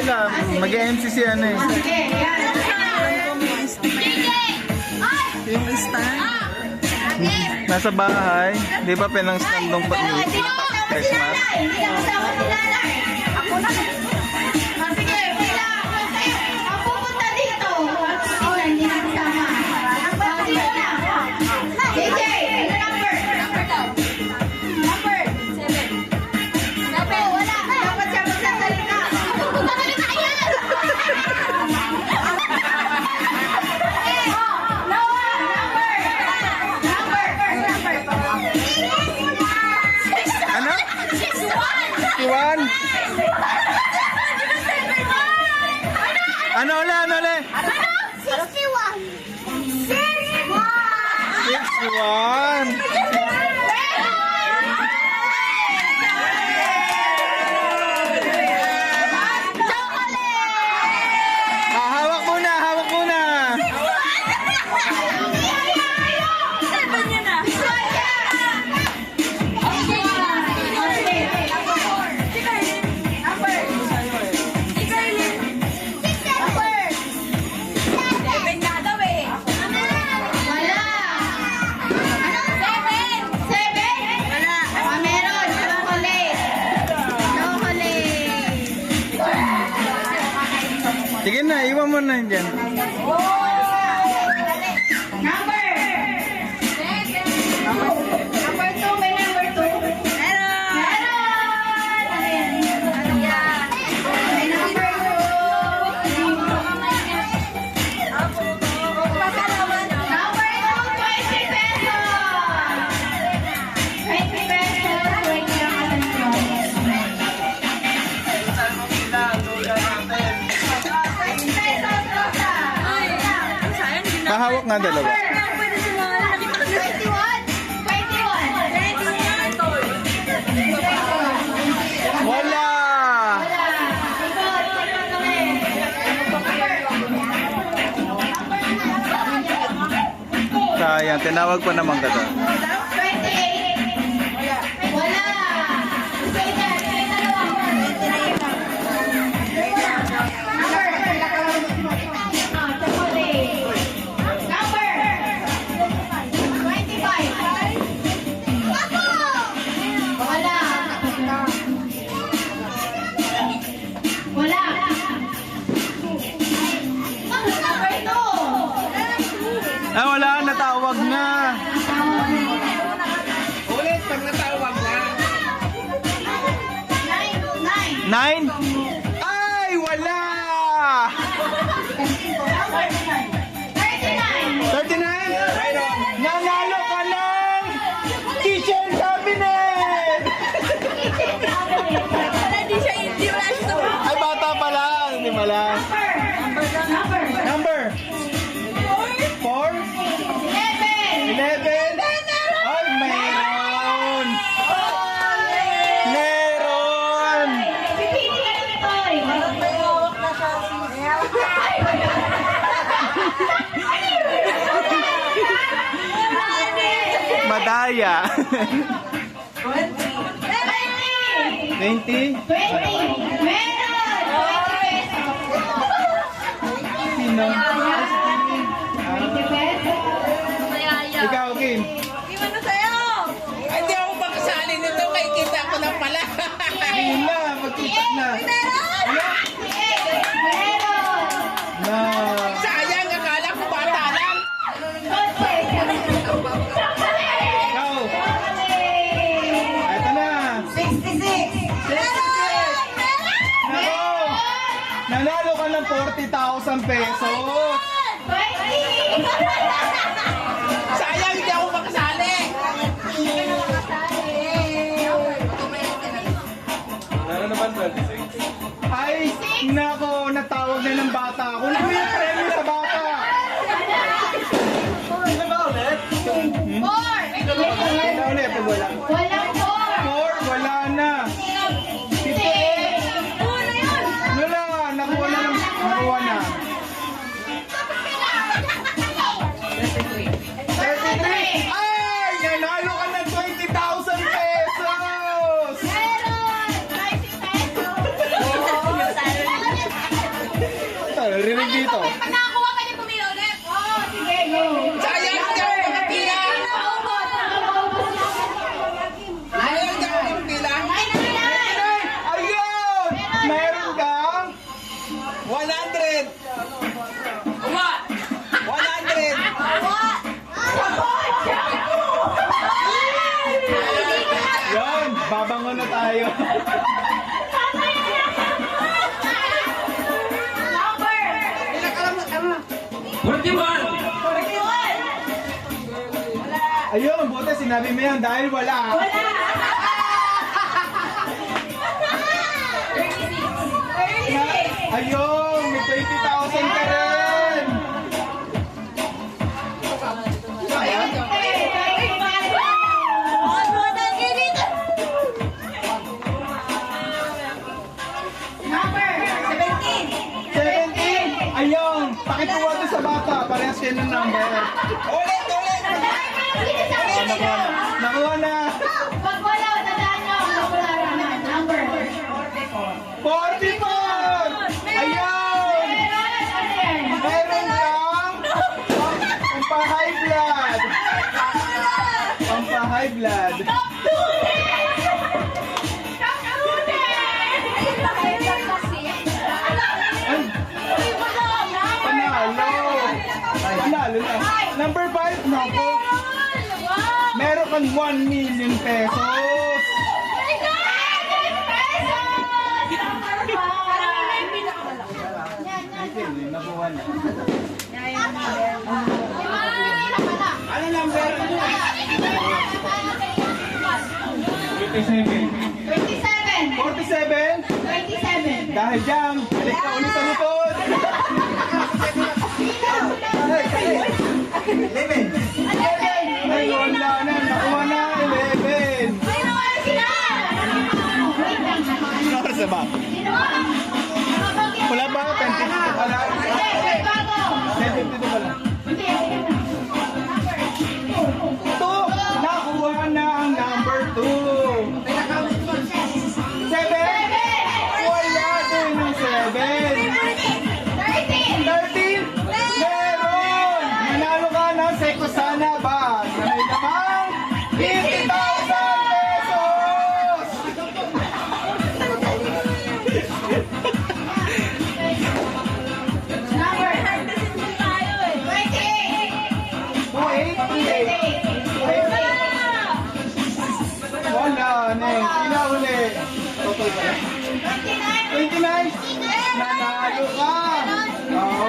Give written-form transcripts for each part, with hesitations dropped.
lang. Mag-MC si ano eh. Sige, yan. Yung stand. Nasa bahay. Di ba pinang-stand nung Christmas? Hindi na kasama si Nanay. Ako na. Sige, wala. Ang pupunta dito. Oh, hindi na kasama. Dito na. JJ, number. Number daw. Number. 7. Wala. Dapat siya magsasalita. Magsasalita yan. Ano? Iwan? Ano ulit? Ano ulit? 61. Hawak muna, hawak muna. Sige na, iwan mo na dyan. Number 2, may number 2. Meron! May number 2. Number 2, 20 pesos! 20 pesos, wait lang ako nito. 20 pesos, Rosa! Mahawak nga dalawa. 21! Wala! Sayang, tinawag pa naman ka doon. 28. Wala. Number 25. Wala. Wala. Number 2. Ah, wala, natawag na. Ulit, pag natawag na. 9? Ay, wala! 39? Nanalo ka ng kitchen cabinet! Ay, bata pala. Hindi pala. Number? 4? 11? Ay, mayroon! Meron! Madaya. 20? Sino? Ikaw, Kim. Ay, di ako makasali nito. Kay kita ko na pala. Ayun na, magkita na. Na. Sayang, akala ko bata lang. Ikaw. Ito na. 66. Nako. Nanalo ka ng 40,000 pesos. Sayang, hindi ako makasali. Ay, nako, natawag na ng bata. Kunin mo yung premyo sa bata. Ano ba ulit? Ano ulit? Pag wala. Walang 4, wala na. 58. Wala, nakuha na. Nakuha na. 33. Ay, nanalo ka ng 20,000 pesos. tayo. Number. 41! Ayun, buti sinabi mo yan dahil wala. Wala. 36. Ayun, may 20,000 ka rin. Number 17. 17. Ayun, pakikuha doon sa bata. Parehas kayo ng number. Ulit! Nakuha na. Pag wala, tandaan nyo. Pag wala na. Number. 44. Ayun. Meron kang pampahigh blood. Pampahigh blood. Ay, panalo. Panalo na. Number 5, nako. Meron kang 1 million pesos. Nakuha na. Ano number? 27. 47. 27. Dahil dyan, balik ka ulit sa lupod. 11. Ay, wala na. Nakuha na. 11. Ano oras na ba? Wala ba? 10:52 pala. 10:52 pala. Ito, nakuha na ang number 2. 7. Wala din ng 7. 13. Meron. Nanalo ka ng Seiko Sana ba? Na may lamang 50,000 pesos. Number 28. Wala na. Pinahuli. Total ba? 29. Nanalo ka. Oo.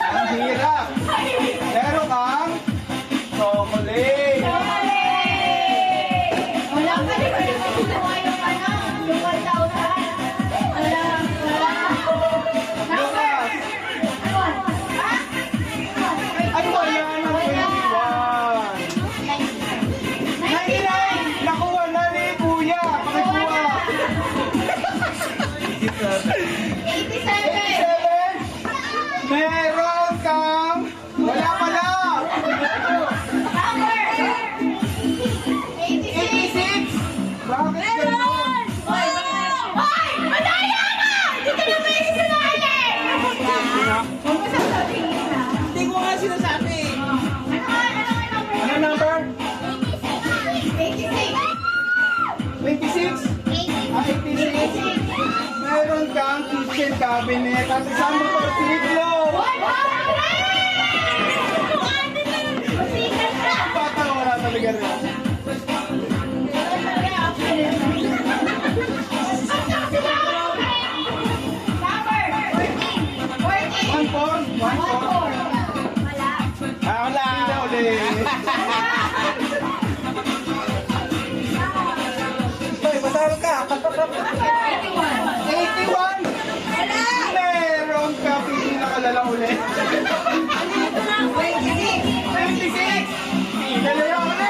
Ang hirap. Meron kang chocolate. Wala pa rin kayo makukuha yung ano, yung 1,000. Wala. Number. Ano ba yan? Ang 21. 99. Nakuha na ni Kuya. Pakikuha. 87. 87. Meron kang wala pala. Number. 86. 86. Bakit ganun? Hoy! Madaya ka! Hindi ka naman yung sinali! Huwag mo sasabihin na. Hindi ko nga sinasabi. Ano number? 86. 26. 86. Meron kang kitchen cabinet at isang motorsiklo. Bata wala talaga rin. One four. Wala. Hindi uli. Hoy, matalo ka. 81. Meron ka. Pili na kalala uli. 26. Kalala uli.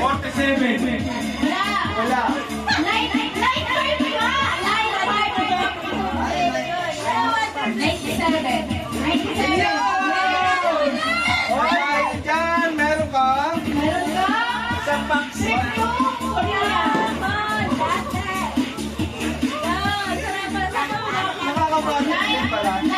47. Wala. Wala. Light purple ba? Light purple. 97. 97. Okay, dyan, meron kang Meron ka? sa vaccine. Nakakabati din pala. 9,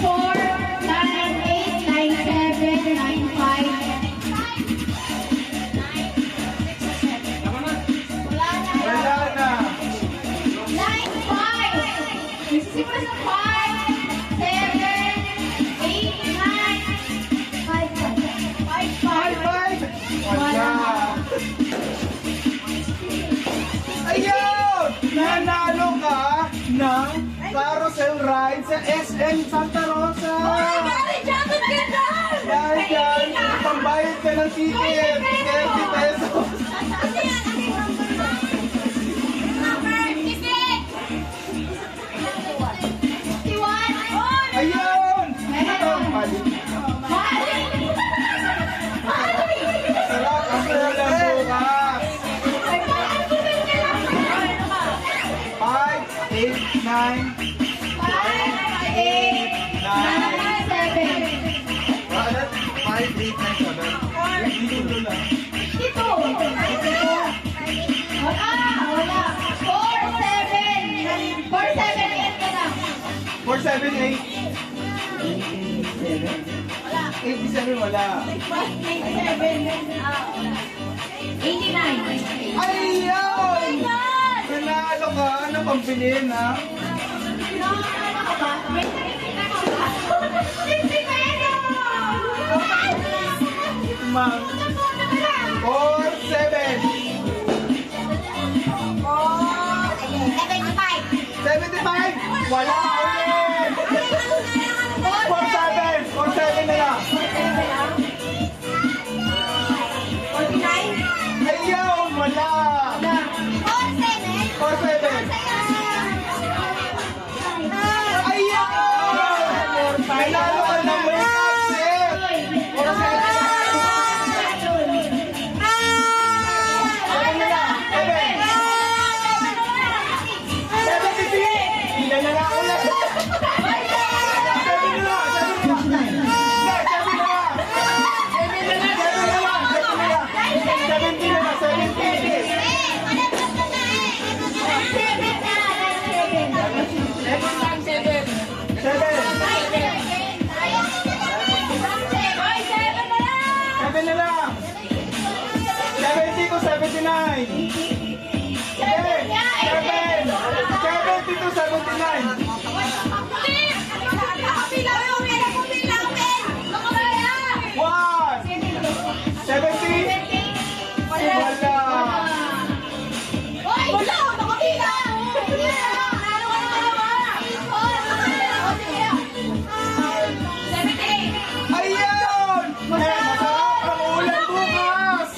4, 9, 8, 9, 7, 9, 5. Wala na. 9, 5. Nagsisimula sa 5, 7, 8, 9, 5, 5, 5. Wala. Ayun! Nanalo ka ng carousel ride sa SM Santa Rosa. Dahil yan, pambayad ka ng ticket, 30 pesos. Ayun! Ito ang palit. Sarap ang pera bukas. 5, 8, 9, 5, 8, 9, 7. Dito lang. Four, 4, seven, 7, 8. 87 wala. 89. Ayun! Nanalo ka. Ano pambilin ha? Ma'am. 4, 7. 75! Wala ulit! 4, 7! 4, 7 na lang. Ayun! Wala! 4, 7. Ayun! Nanalo ka ng makeup set! 4, 7. Ayun na lang. 73! Hindi na lang ulit! 7 na lang! 7 na lang! Hindi, 7 na lang! 70 na lang! 70! Seven na lang! 70 to 79! 70 to 79! 1! 70! Wala! Ayun! Masarap ang ulan bukas!